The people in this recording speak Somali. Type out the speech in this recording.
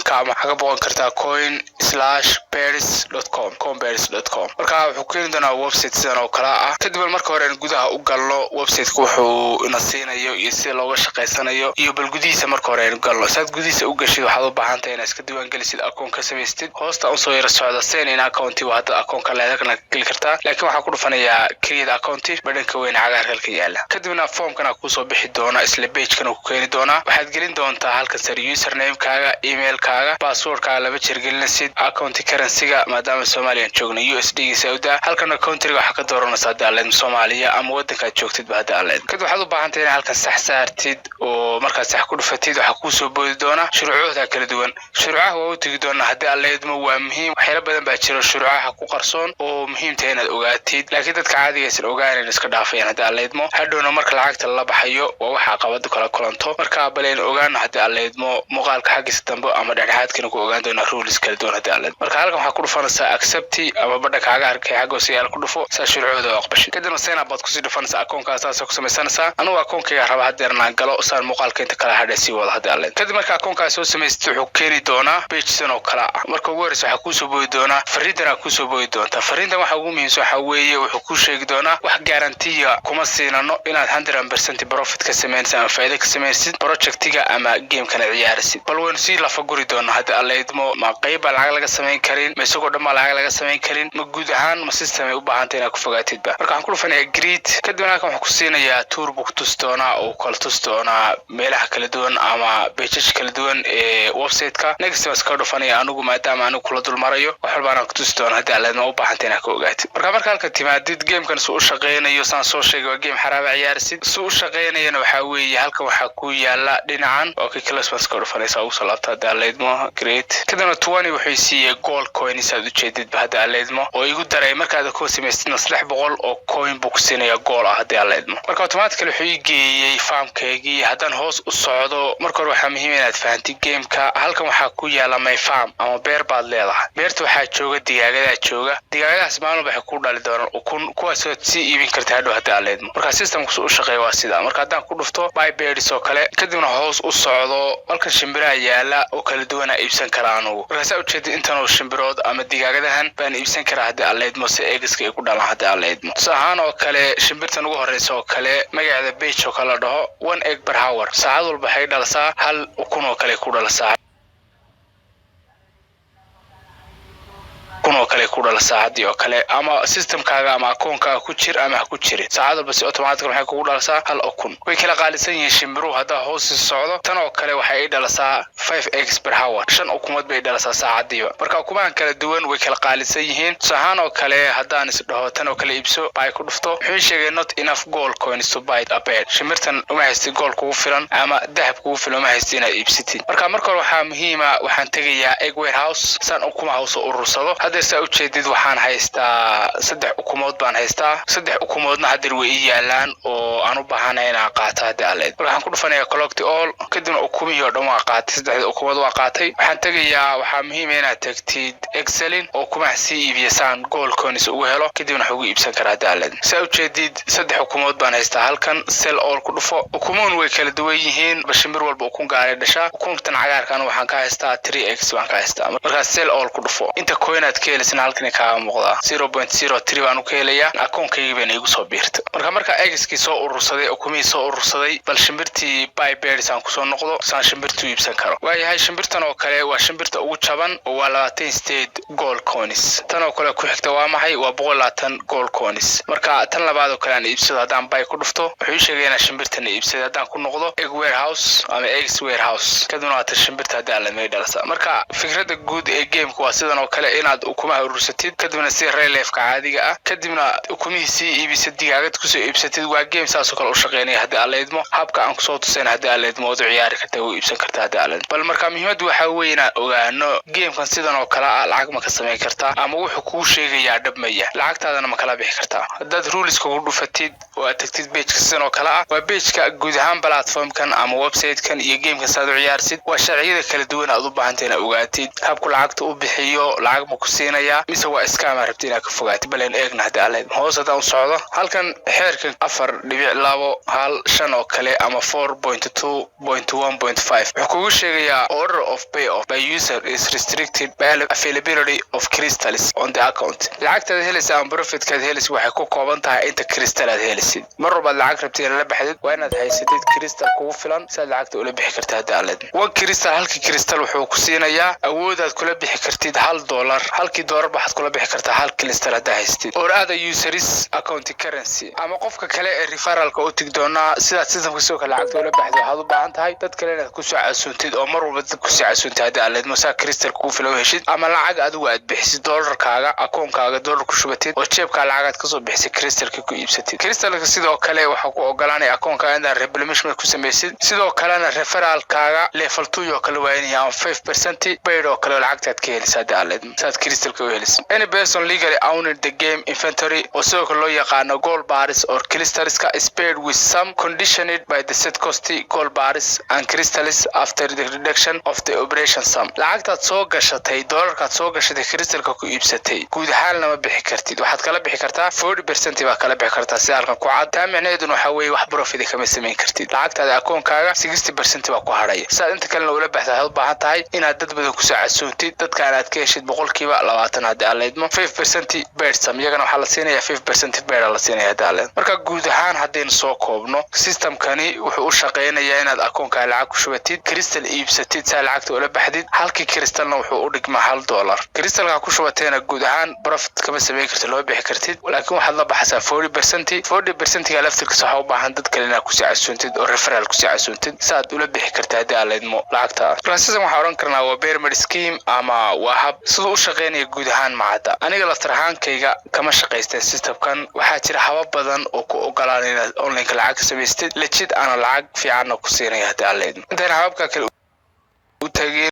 halka ama xaga boqon kartaa coin/bears.com coinbears.com marka wuxuu keeni doonaa website sidan oo kala ah kadib marka hore in gudaha u galno website-ku wuxuu ina siinayo iyo si looga shaqeysanayo iyo bal gudihiisa marka hore in galno saad gudihiisa u gashid waxaad u baahan tahay inaad iska diiwaan gelisid akoon ka samaystid hoosta u soo yara socda seen in account waa hadda akoonka leedakana geli kartaa laakiin waxaan ku dhufanayaa create account badhanka weyn cagaarka yaala kadibna formkana ku soo bixi doona isla page-kana ku keeni doona waxaad gelin doontaa halka sar username-kaaga email-kaaga password-kaaga laba jeer gelinaysid account currency-ga maadaama Soomaaliya joogno USD Sauda halkana country-ga waxa ka dooranaysaa daalad Soomaaliya ama wadanka joogtid baa daalad kadib waxaad u baahan tahay in halka sax saartid oo markaad sax ku dhufatid waxa ku soo boodi doona shuruucda kala duwan shuruucaha waa u tagi doona hadii alleedmo waa muhiim waxyaalo badan baa jira shuruucaha ku qarsoon oo muhiim tahay inaad ogaatid laakiin dadka caadiga ah ogaanayaan iska dhaafayaan hadii alleedmo hadhowna marka lacagta la baxayo waa waxa qabad kala kulanto marka baleen ogaan hadii alleedmo muuqaalka xaqiisa dambe ama dhexdhexaadkana ku ogaan doona rules kala duwan hadii alleed marka halkan waxa ku dhufanaysaa accept ama badha kaaga arkay xago si aad ku dhufo sa shuruucda aqbashin kadibna seen aad ku sii dhufanaysaa akoonkaas aad ku samaysanaysaa anigu akoonkayga raba hadeerna galo saan muuqaalka inta kala hadhaysi wada hadii alleed kadib marka akoonkaas soo samaystay wuxuu keeni doonaa page san oo kala ah marka ugu horeysa waxa ku soo boodi doona fariidana ku soo boodi doonta fariinta waxa ugu muhiimsan waxa weeye wuxuu ku sheegi doonaa wax guarantee kuma siinano inaad 100% profit ka sameynaysid ama faa'iido ka sameynaysid project-ga ama game-kana ciyaaraysid bal waan si la faguri doona hadii alleedmo ma qayb lacag laga sameyn karin ma isagoo dhamma lacag laga sameyn karin ma guud ahaan ma system ay u baahan tahay inaad ku fogaatid marka waxaan ku dhufanayaa greet kadibna waxaan ku siinayaa tourbook tustoona oo kala tustoona meelaha kala duwan ama pages kala duwan ee website-ka next was ka dhufanaya anigu maadaama anigu kula dul marayo wax walba aan ku tustoona hadii alleedmo u baahan tahay inaad ka ogaatid marka halka timaadid game-kan soo shaqeynayo saan soo sheegay waa game xaraaba ciyaarsid soo shaqeynayna waxa weeye halka waxa ku yaala dhinacan oo ka class was ka dhufanaysa ugu salaabta hadii alleedmo great kadibna 20 wuxuu siiyay gold coins aad u jeedid hadii alleedmo oo igu daray markaad ku samaystina 300 oo coin book siinaya gold ah hadii alleedmo marka automatically wuxuu geeyay farmkeegii hadan hoos u socdo marka hore waxa muhiim inaad fahanti game-ka halkan waxa ku yaala my farm ama beer baad leedahay beerta waxa jooga digaagadaas maalmo waxay ku dhali doonaan ukun kuwaas oo si iibin kartaa hadhow hadii alleedmo marka systemku u shaqeeyo waa sida marka hadaan ku dhufto buy bears oo kale kadibna hoos u socdo halka shimbiraha yaala oo kala duwan ay iibsan karaan marka saa u jeedid intan oo shimbirood ama digaagadahan baan iibsan karaa hadii alleedmo si eggs ay ku dhalaan hadii alleedmo sahan oo kale shimbirtan ugu horeysa oo kale magaceeda page oo kala dhaho 1 egg per hour saacad walba waxay dhalasaa hal ukun oo kale ku dhalasaa kuno kale ku dhala saacadii oo kale ama systemkaaga ama akoonkaaga ku jir ama ku jirin saacad walba si automatic waxay kugu dhalasaa hal ukun way kala qaalisan yihiin shimbiruhu hadaa hoos u socdo tan oo kale waxay dhalasaa 5 eggs per hour 5 ukumood bay dhalasaa saacadiiba marka ukumahan kala duwan way kala qaalisan yihiin sahan oo kale hadaan is dhaho tan oo kale iibso bay ku dhufto wuxuu sheegay not enough gold coins to buy a bird shimbirtan uma haysti gold kugu filan ama dahab kugu filan uma haysti inaad iibsatid marka waxa muhiim ah waxaan tagayaa egg warehouse san ukumaha hoos u urursado sa u jeedid waxaan haystaa 3 ukumood baan haystaa 3 ukumoodna hadir way yaalaan oo aan u baahanahay inaan qaato hadii alleed waxaan ku dhufanayaa collect all kadibna ukumihii oo dhan waa qaatay 3 ukumood waa qaatay waxaan tagayaa waxa muhiim ah inaad tagtid excelin oo kuma si iibiyaan gold coins ugu helo kadibna waxa ugu iibsan karaa hadii alleed sa u jeedid 3 ukumood baan haystaa halkan sell all ku dhufo ukumoon way kala duwan yihiin bashimir walba ukun gaaray dhasha ukuntan cagaarkan waxaan ka haystaa 3x waan ka haystaa marka sell all ku dhufo inta coinaad isna halkan ka muuqda 0.03 baan u ka helaya akoonkayga baan igu soo biirtay marka eggs-kii soo urursaday oo kumii soo urursaday bal shimbirtii buy bears aan ku soo noqdo saan shimbirtu iibsan karo waayahay shimbirtan oo kale waa shimbirta ugu jaban oo waa 28 gold coins tan oo kale ku xigta waa maxay waa 120 gold coins marka tan labaad oo kale aan iibsado hadaan buy ku dhufto wuxuu sheegayaa shimbirtan iibsado hadaan ku noqdo egg warehouse ama eggs warehouse kadibna waa shimbirta hadaan la meedhalsa marka fikradda guud ee game-ku waa sidan oo kale inaad ukumaha urursatid kadibna si relief-ka caadiga ah kadibna ukumihiisii iibisad digaagad ku soo iibsatid waa game saas oo kale u shaqeynaya hadii alleedmo habka aan ku soo tuseen hadii alleedmo oo ciyaari kartaa oo iibsan kartaa hadii alleed bal marka muhiimadu waxa weeye inaan ogaano game-kan sidan oo kale ah lacag ma ka sameyn kartaa ama wuxuu kuu sheegayaa dhabmaya lacagtaadana ma kala bixi kartaa hadaad rules ku dhufatid oo aad tagtid page-ka sidan oo kale ah waa page-ka guud ahaan platform-kan ama website-kan iyo game-ka saad u ciyaarsid waa sharciyada kala duwan aad u baahan tahay inaad ogaatid habku lacagta u bixiyo lacag ma ku siinaya mise waa scam rabti inaad ka fogaato baleen eegna hadii aleed hoos hadaan u socdo halkan xeerka 4.2.5 oo kale ama 4.2.1.5 wuxuu kugu sheegayaa order of payoff by user is restricted by availability of crystals on the account lacagtaad helaysa ama profitkaad helaysa waxay ku kooban tahay inta crystal aad helaysid mar walba lacag rabti inaad la baxdid waa inaad haysatid crystal kugu filan si aad lacagta ula bixi kartaa hadii aleed one crystal halkii crystal wuxuu ku siinayaa awood aad kula bixi kartid $1 halkii doolar baxad kula bixi kartaa hal crystal hadaa haystid or other users account currency ama qofka kale ee referralka u tig doonaa sidaad systemka soo kala lacagta ula baxdo waxaad u baahan tahay dad kale inaad ku soo casuuntid oo mar walba dad ku soo casuuntid hadii aleed masaa crystal kugu filan heshid ama lacag adigu aad bixisid doolarkaaga akoonkaaga doolar ku shubatid oo jeebka lacagaad ka soo bixisay crystalka ku iibsatid crystalka sidoo kale waxa ku ogolaanay akoonkaaga inaad replenishment ku sameeysid sidoo kalena referralkaaga level 2 oo kale waa inay 5% paid oo kale lacagtaad ka helaysaa hadii aleed saad crystalka u helaysid any person legally owned the game inventory oo sidoo kale loo yaqaan gold bars or crystals is paid with some conditioned by the set cost gold bars and crystals after the reduction of the operation sum lacagtaad soo gashatay doolarkaad soo gashatay crystalka ku iibsatay guud ahaan lama bixi kartid waxaad kala bixi kartaa 40% baa kala bixi kartaa si halkan ku cad taamicneedu waxa weey wax profit kama sameyn kartid lacagtaada akoonkaaga 60% baa ku hadhaya saad inta kale ula baxdaa u baahan tahay inaad dad badan ku soo casuuntid dadka aad ka heshid 20% hadii aleedmo 5% beersam iyagana waxa la siinayaa 5% beer la siinayaa hadii aleed marka guud ahaan hadeen soo koobno systemkani wuxuu u shaqeynayaa inaad akoonkaaga lacag ku shubatid crystal iibsatid si lacagta ula baxdid halkii crystalna wuxuu u dhigmaa $1 crystalka ku shubateena guud ahaan profit kama sameyn kartid loo bixi kartid laakiin waxaad la baxaysaa 40% ga laftirkiisa waxa u baahan dad kale inaad ku soo casuuntid oo referral ku soo casuuntid saad ula bixi kartaa hadii aleedmo lacagta system waxa oran karnaa waa pyramid scheme ama waa hab sidoo u shaqeynaya guud ahaan macada aniga laftirahaankayga kama shaqeystay systemkan waxaa jira habab badan oo ku ogolaanaya inaad online lacag sameystid legit ana lacag fiican ku siinaya hadii aleedmo inta hababka kale u tageen